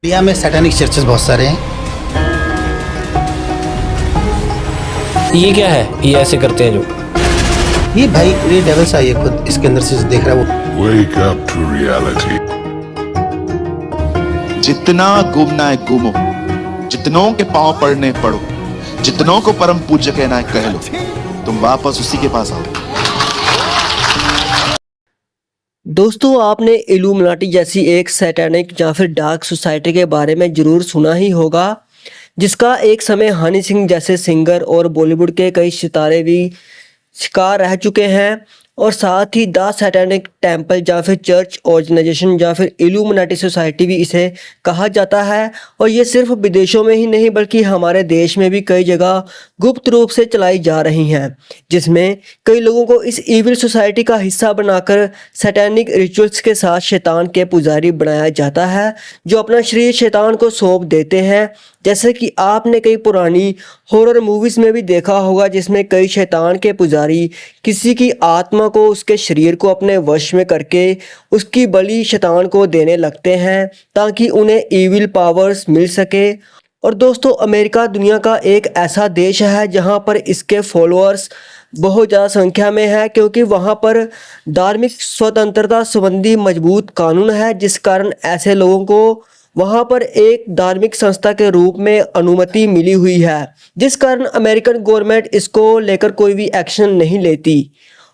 India में satanic churches बहुत सारे हैं। ये क्या है? ये ऐसे करते हैं जो ये भाई ये डेविल्स आई है खुद इसके अंदर से देख रहा है वो। Wake up to reality. जितना घूमना है घूमो, जितनों के पांव पड़ने पड़ो, जितनों को परम पूज्य कहना है कह लो, तुम वापस उसी के पास आओ। दोस्तों, आपने इल्यूमिनाटी जैसी एक सैटेनिक या फिर डार्क सोसाइटी के बारे में ज़रूर सुना ही होगा, जिसका एक समय हनी सिंह जैसे सिंगर और बॉलीवुड के कई सितारे भी शिकार रह चुके हैं। और साथ ही द सैटेनिक टेम्पल या फिर चर्च ऑर्गेनाइजेशन या फिर इल्यूमिनाटी सोसाइटी भी इसे कहा जाता है। और ये सिर्फ विदेशों में ही नहीं बल्कि हमारे देश में भी कई जगह गुप्त रूप से चलाई जा रही हैं, जिसमें कई लोगों को इस इविल सोसाइटी का हिस्सा बनाकर सैटेनिक रिचुअल्स के साथ शैतान के पुजारी बनाया जाता है, जो अपना शरीर शैतान को सौंप देते हैं। जैसे कि आपने कई पुरानी हॉरर मूवीज़ में भी देखा होगा, जिसमें कई शैतान के पुजारी किसी की आत्मा को उसके शरीर को अपने वश में करके उसकी बलि शैतान को देने लगते हैं ताकि उन्हें इविल पावर्स मिल सके। और दोस्तों, अमेरिका दुनिया का एक ऐसा देश है जहां पर इसके फॉलोअर्स बहुत ज़्यादा संख्या में है, क्योंकि वहां पर धार्मिक स्वतंत्रता संबंधी मजबूत कानून है, जिस कारण ऐसे लोगों को वहां पर एक धार्मिक संस्था के रूप में अनुमति मिली हुई है, जिस कारण अमेरिकन गवर्नमेंट इसको लेकर कोई भी एक्शन नहीं लेती।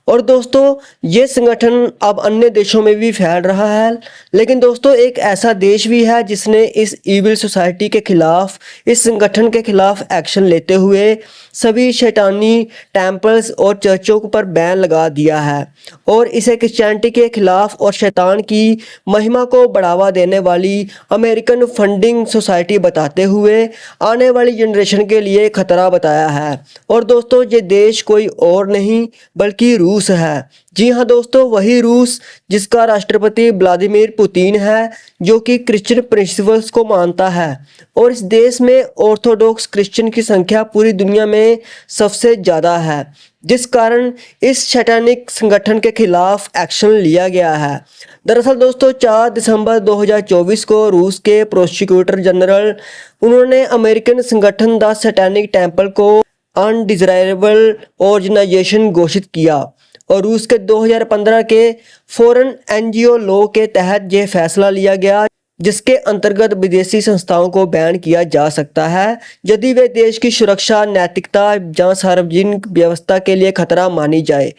और दोस्तों, ये संगठन अब अन्य देशों में भी फैल रहा है, लेकिन दोस्तों एक ऐसा देश भी है जिसने इस इविल सोसाइटी के खिलाफ, इस संगठन के खिलाफ एक्शन लेते हुए सभी शैतानी टेम्पल्स और चर्चों पर बैन लगा दिया है और इसे क्रिश्चियनिटी के खिलाफ और शैतान की महिमा को बढ़ावा देने वाली अमेरिकन फंडिंग सोसाइटी बताते हुए आने वाली जनरेशन के लिए खतरा बताया है। और दोस्तों, ये देश कोई और नहीं बल्कि रूस है। जी हाँ दोस्तों, वही रूस जिसका राष्ट्रपति व्लादिमीर पुतिन है, जो कि क्रिश्चियन प्रिंसिपल्स को मानता है। और इस देश में ऑर्थोडॉक्स क्रिश्चियन की संख्या पूरी दुनिया में सबसे ज़्यादा है, जिस कारण इस शैतानिक संगठन के खिलाफ एक्शन लिया गया है। दरअसल दोस्तों, 4 दिसंबर 2024 को रूस के प्रोसिक्यूटर जनरल उन्होंने अमेरिकन संगठन द सैटेनिक टेम्पल को अनडिजायरेबल ऑर्गेनाइजेशन घोषित किया और रूस के 2015 के फॉरेन एनजीओ लॉ के तहत यह फैसला लिया गया, जिसके अंतर्गत विदेशी संस्थाओं को बैन किया जा सकता है यदि वे देश की सुरक्षा, नैतिकता या सार्वजनिक व्यवस्था के लिए खतरा मानी जाए।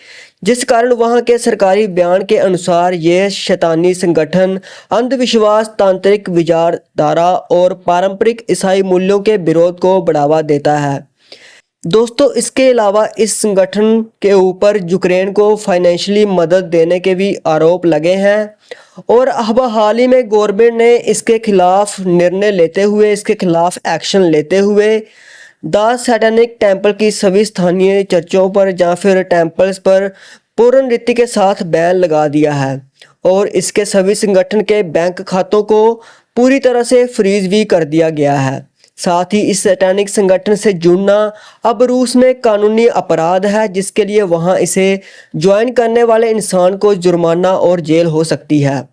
जिस कारण वहां के सरकारी बयान के अनुसार यह शैतानी संगठन अंधविश्वास, तांत्रिक विचारधारा और पारंपरिक ईसाई मूल्यों के विरोध को बढ़ावा देता है। दोस्तों, इसके अलावा इस संगठन के ऊपर यूक्रेन को फाइनेंशियली मदद देने के भी आरोप लगे हैं। और अब हाल ही में गवर्नमेंट ने इसके खिलाफ निर्णय लेते हुए, इसके खिलाफ एक्शन लेते हुए द सैटेनिक टेम्पल की सभी स्थानीय चर्चों पर या फिर टेम्पल्स पर पूर्ण रीति के साथ बैन लगा दिया है और इसके सभी संगठन के बैंक खातों को पूरी तरह से फ्रीज भी कर दिया गया है। साथ ही इस सैटेनिक संगठन से जुड़ना अब रूस में कानूनी अपराध है, जिसके लिए वहां इसे ज्वाइन करने वाले इंसान को जुर्माना और जेल हो सकती है।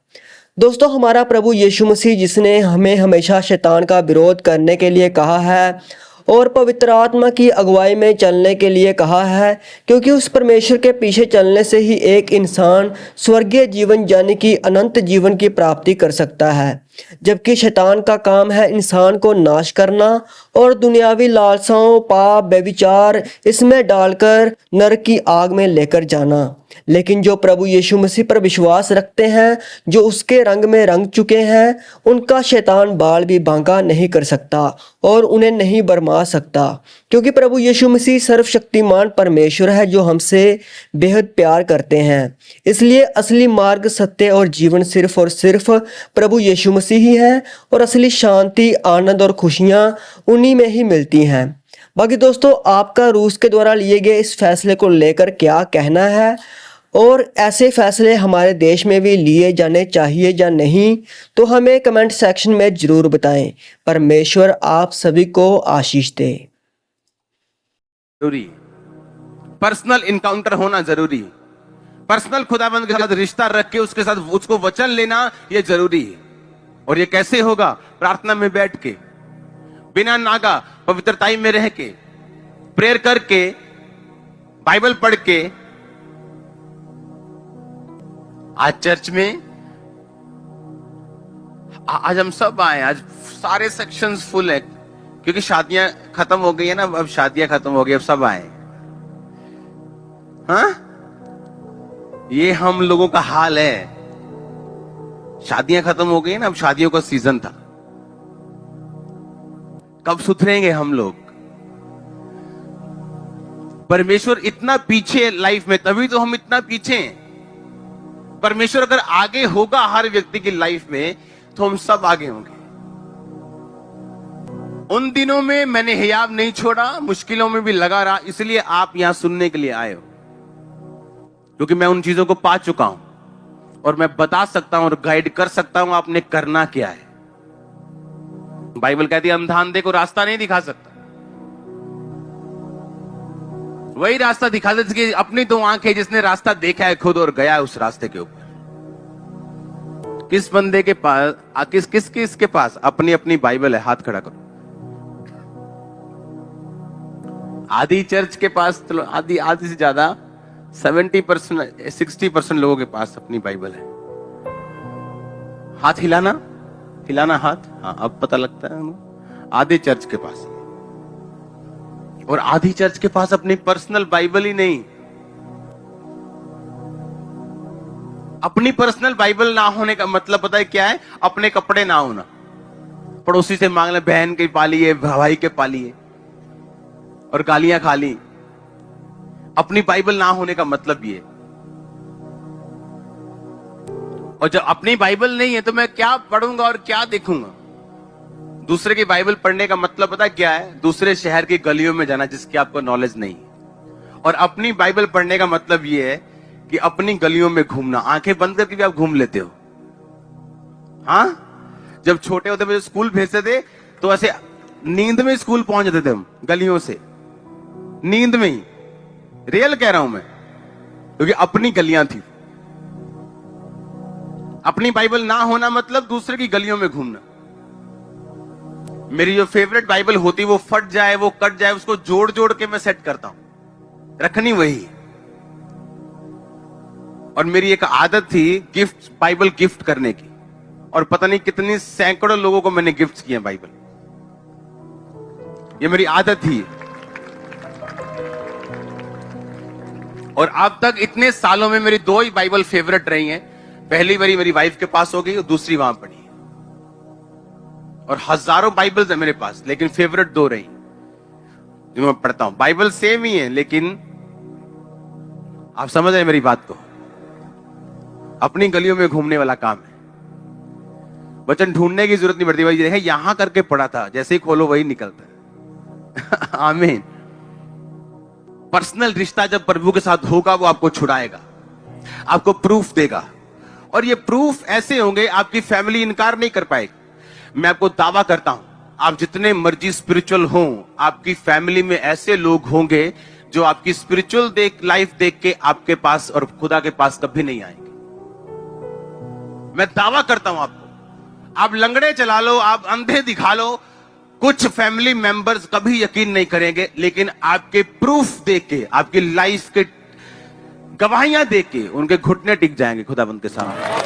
दोस्तों, हमारा प्रभु यीशु मसीह, जिसने हमें हमेशा शैतान का विरोध करने के लिए कहा है और पवित्र आत्मा की अगुवाई में चलने के लिए कहा है, क्योंकि उस परमेश्वर के पीछे चलने से ही एक इंसान स्वर्गीय जीवन यानी कि अनंत जीवन की प्राप्ति कर सकता है, जबकि शैतान का काम है इंसान को नाश करना और दुनियावी लालसाओं, पाप, व्यभिचार इसमें डालकर नरक की आग में लेकर जाना। लेकिन जो प्रभु यीशु मसीह पर विश्वास रखते हैं, जो उसके रंग में रंग चुके हैं, उनका शैतान बाल भी बांका नहीं कर सकता और उन्हें नहीं बरमा सकता, क्योंकि प्रभु यीशु मसीह सर्वशक्तिमान परमेश्वर है जो हमसे बेहद प्यार करते हैं। इसलिए असली मार्ग, सत्य और जीवन सिर्फ और सिर्फ प्रभु यीशु मसीह ही है और असली शांति, आनंद और खुशियाँ उन्हीं में ही मिलती हैं। बाकी दोस्तों, आपका रूस के द्वारा लिए गए इस फैसले को लेकर क्या कहना है और ऐसे फैसले हमारे देश में भी लिए जाने चाहिए या नहीं, तो हमें कमेंट सेक्शन में ज़रूर बताएं। परमेश्वर आप सभी को आशीष दे। जरूरी पर्सनल इनकाउंटर होना जरूरी, पर्सनल खुदाबंद के साथ रिश्ता रख के उसके साथ उसको वचन लेना ये जरूरी है। और ये कैसे होगा? प्रार्थना में बैठ के, बिना नागा पवित्रताई में रह के, प्रेयर करके, बाइबल पढ़ के। आज चर्च में आज हम सब आए, आज सारे सेक्शंस फुल है क्योंकि शादियां खत्म हो गई है ना, अब शादियां खत्म हो गई, अब सब आए। हाँ, ये हम लोगों का हाल है। शादियां खत्म हो गई है ना, अब शादियों का सीजन था। कब सुधरेंगे हम लोग? परमेश्वर इतना पीछे लाइफ में, तभी तो हम इतना पीछे हैं। परमेश्वर अगर आगे होगा हर व्यक्ति की लाइफ में, तो हम सब आगे होंगे। उन दिनों में मैंने हिजाब नहीं छोड़ा, मुश्किलों में भी लगा रहा, इसलिए आप यहां सुनने के लिए आए हो, क्योंकि मैं उन चीजों को पा चुका हूं और मैं बता सकता हूं और गाइड कर सकता हूं आपने करना क्या है। बाइबल कहती है अंधान देखो रास्ता नहीं दिखा सकता, वही रास्ता दिखा दे जिसकी अपनी दो आंखें, जिसने रास्ता देखा है खुद और गया है उस रास्ते के ऊपर। किस बंदे के पास, किसके पास अपनी अपनी बाइबल है? हाथ खड़ा करो। आधी चर्च के पास, तो आधी से ज्यादा 70% 60% लोगों के पास अपनी बाइबल है। हाथ हिलाना हाथ। हाँ, अब पता लगता है। आधे चर्च के पास, और आधी चर्च के पास अपनी पर्सनल बाइबल ही नहीं। अपनी पर्सनल बाइबल ना होने का मतलब पता है क्या है? अपने कपड़े ना होना, पड़ोसी से मांग ले, बहन के पालिए, भाई के पालिए, और गालियां खा ली। अपनी बाइबल ना होने का मतलब ये। और जब अपनी बाइबल नहीं है तो मैं क्या पढ़ूंगा और क्या देखूंगा? दूसरे की बाइबल पढ़ने का मतलब पता क्या है? दूसरे शहर की गलियों में जाना जिसकी आपको नॉलेज नहीं। और अपनी बाइबल पढ़ने का मतलब ये है कि अपनी गलियों में घूमना। आंखें बंद करके भी आप घूम लेते हो। हाँ, जब छोटे होते मुझे स्कूल भेजते थे तो ऐसे नींद में स्कूल पहुंच जाते थे हम, गलियों से, नींद में ही। रियल कह रहा हूं मैं, क्योंकि अपनी गलियां थी। अपनी बाइबल ना होना मतलब दूसरे की गलियों में घूमना। मेरी जो फेवरेट बाइबल होती, वो फट जाए, वो कट जाए, उसको जोड़ जोड़ के मैं सेट करता हूं, रखनी वही। और मेरी एक आदत थी गिफ्ट, बाइबल गिफ्ट करने की, और पता नहीं कितनी सैकड़ों लोगों को मैंने गिफ्ट किए बाइबल। ये मेरी आदत थी। और अब तक इतने सालों में मेरी दो ही बाइबल फेवरेट रही हैं। पहली बारी मेरी वाइफ के पास हो गई और दूसरी वहां पड़ी। और हजारों बाइबल्स है मेरे पास, लेकिन फेवरेट दो रही जो मैं पढ़ता हूं। बाइबल सेम ही है, लेकिन आप समझ रहे मेरी बात को? अपनी गलियों में घूमने वाला काम है। वचन ढूंढने की जरूरत नहीं पड़ती, भाई देखे यहां करके पढ़ा था, जैसे ही खोलो वही निकलता है। आमीन। पर्सनल रिश्ता जब प्रभु के साथ होगा, वो आपको छुड़ाएगा, आपको प्रूफ देगा। और ये प्रूफ ऐसे होंगे आपकी फैमिली इनकार नहीं कर पाएगी। मैं आपको दावा करता हूं, आप जितने मर्जी स्पिरिचुअल हो, आपकी फैमिली में ऐसे लोग होंगे जो आपकी स्पिरिचुअल लाइफ देख के आपके पास और खुदा के पास कभी नहीं आएंगे। मैं दावा करता हूं आपको। आप लंगड़े चला लो, आप अंधे दिखा लो, कुछ फैमिली मेंबर्स कभी यकीन नहीं करेंगे, लेकिन आपके प्रूफ देख के, आपकी लाइफ के गवाहियां देख के उनके घुटने टिक जाएंगे खुदाबंद के सामने।